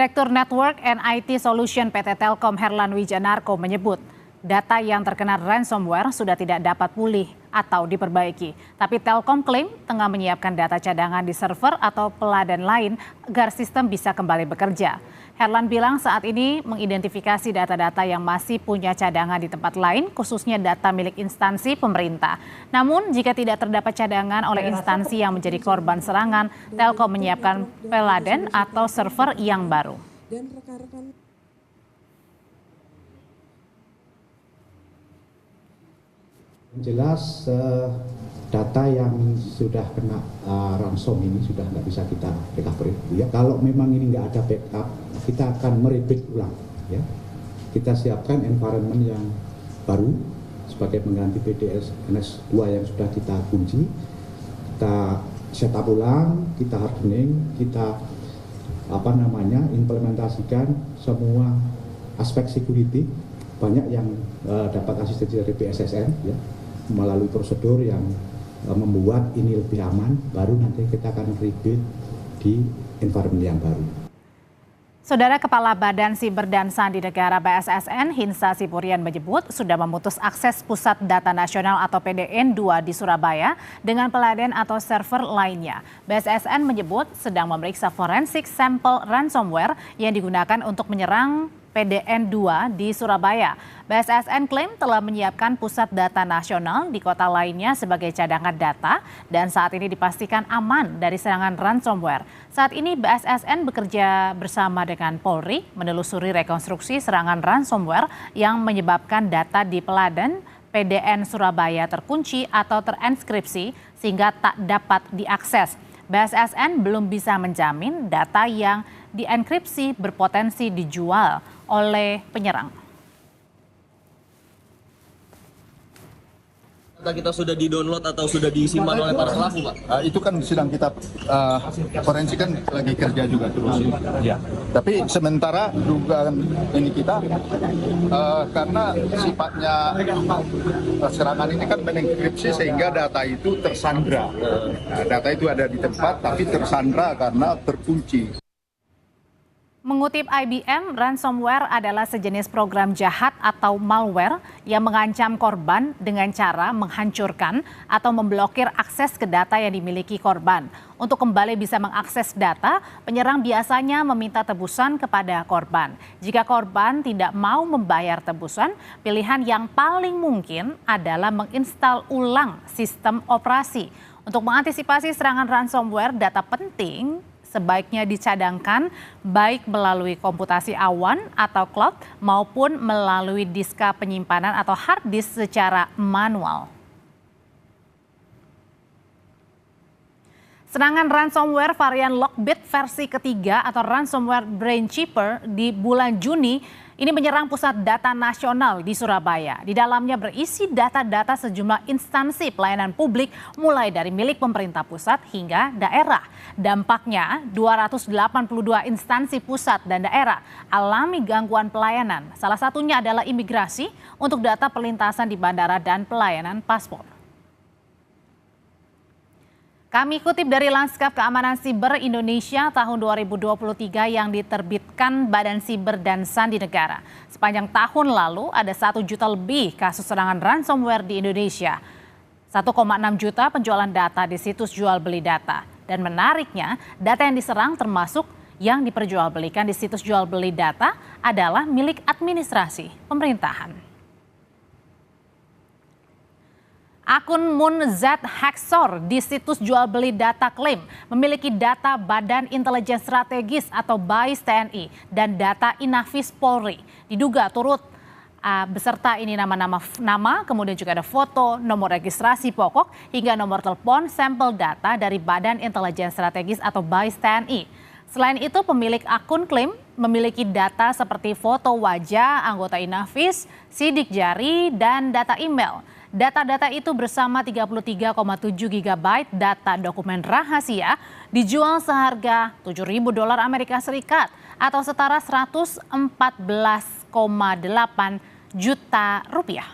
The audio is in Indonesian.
Direktur Network and IT Solution PT Telkom Herlan Wijanarko menyebut data yang terkena ransomware sudah tidak dapat pulih atau diperbaiki. Tapi Telkom klaim tengah menyiapkan data cadangan di server atau peladan lain agar sistem bisa kembali bekerja. Herlan bilang saat ini mengidentifikasi data-data yang masih punya cadangan di tempat lain, khususnya data milik instansi pemerintah. Namun jika tidak terdapat cadangan oleh instansi yang menjadi korban serangan, Telkom menyiapkan peladan atau server yang baru. Dan rekan-rekan jelas data yang sudah kena ransom ini sudah nggak bisa kita recovery. Ya, kalau memang ini nggak ada backup, kita akan merebuild ulang. Ya, kita siapkan environment yang baru sebagai pengganti PDS NS2 yang sudah kita kunci. Kita setup ulang, kita hardening, kita implementasikan semua aspek security. Banyak yang dapat asistensi dari BSSN ya, melalui prosedur yang membuat ini lebih aman, baru nanti kita akan rebuild di environment yang baru. Saudara Kepala Badan Siber dan Sandi Negara BSSN Hinsa Sipurian menyebut sudah memutus akses Pusat Data Nasional atau PDN 2 di Surabaya dengan peladan atau server lainnya. BSSN menyebut sedang memeriksa forensik sampel ransomware yang digunakan untuk menyerang PDN 2 di Surabaya. BSSN klaim telah menyiapkan pusat data nasional di kota lainnya sebagai cadangan data dan saat ini dipastikan aman dari serangan ransomware. Saat ini BSSN bekerja bersama dengan Polri menelusuri rekonstruksi serangan ransomware yang menyebabkan data di peladan PDN Surabaya terkunci atau terenskripsi sehingga tak dapat diakses. BSSN belum bisa menjamin data yang dienkripsi berpotensi dijual oleh penyerang. Data kita sudah di-download atau sudah disimpan oleh para pelaku, Pak? Itu kan sedang kita forensik kan lagi kerja juga terus. Ya. Tapi sementara dugaan ini kita karena sifatnya serangan ini kan menenkripsi sehingga data itu tersandra. Nah, data itu ada di tempat tapi tersandra karena terkunci. Mengutip IBM, ransomware adalah sejenis program jahat atau malware yang mengancam korban dengan cara menghancurkan atau memblokir akses ke data yang dimiliki korban. Untuk kembali bisa mengakses data, penyerang biasanya meminta tebusan kepada korban. Jika korban tidak mau membayar tebusan, pilihan yang paling mungkin adalah menginstal ulang sistem operasi. Untuk mengantisipasi serangan ransomware, data penting sebaiknya dicadangkan baik melalui komputasi awan atau cloud maupun melalui diska penyimpanan atau hard disk secara manual. Serangan ransomware varian Lockbit versi ketiga atau ransomware Brainchipper di bulan Juni ini menyerang pusat data nasional di Surabaya. Di dalamnya berisi data-data sejumlah instansi pelayanan publik mulai dari milik pemerintah pusat hingga daerah. Dampaknya 282 instansi pusat dan daerah alami gangguan pelayanan. Salah satunya adalah imigrasi untuk data perlintasan di bandara dan pelayanan paspor. Kami kutip dari Lanskap Keamanan Siber Indonesia tahun 2023 yang diterbitkan Badan Siber dan Sandi Negara. Sepanjang tahun lalu ada 1 juta lebih kasus serangan ransomware di Indonesia. 1,6 juta penjualan data di situs jual beli data. Dan menariknya, data yang diserang termasuk yang diperjualbelikan di situs jual beli data adalah milik administrasi pemerintahan. Akun Moonzat Hacksor di situs jual beli data klaim memiliki data Badan Intelijen Strategis atau BAIS TNI dan data Inafis Polri. Diduga turut beserta ini nama, kemudian juga ada foto, nomor registrasi pokok hingga nomor telepon sampel data dari Badan Intelijen Strategis atau BAIS TNI. Selain itu pemilik akun klaim memiliki data seperti foto wajah anggota Inafis, sidik jari, dan data email. Data-data itu bersama 33,7 GB data dokumen rahasia dijual seharga $7.000 Amerika Serikat atau setara 114,8 juta rupiah.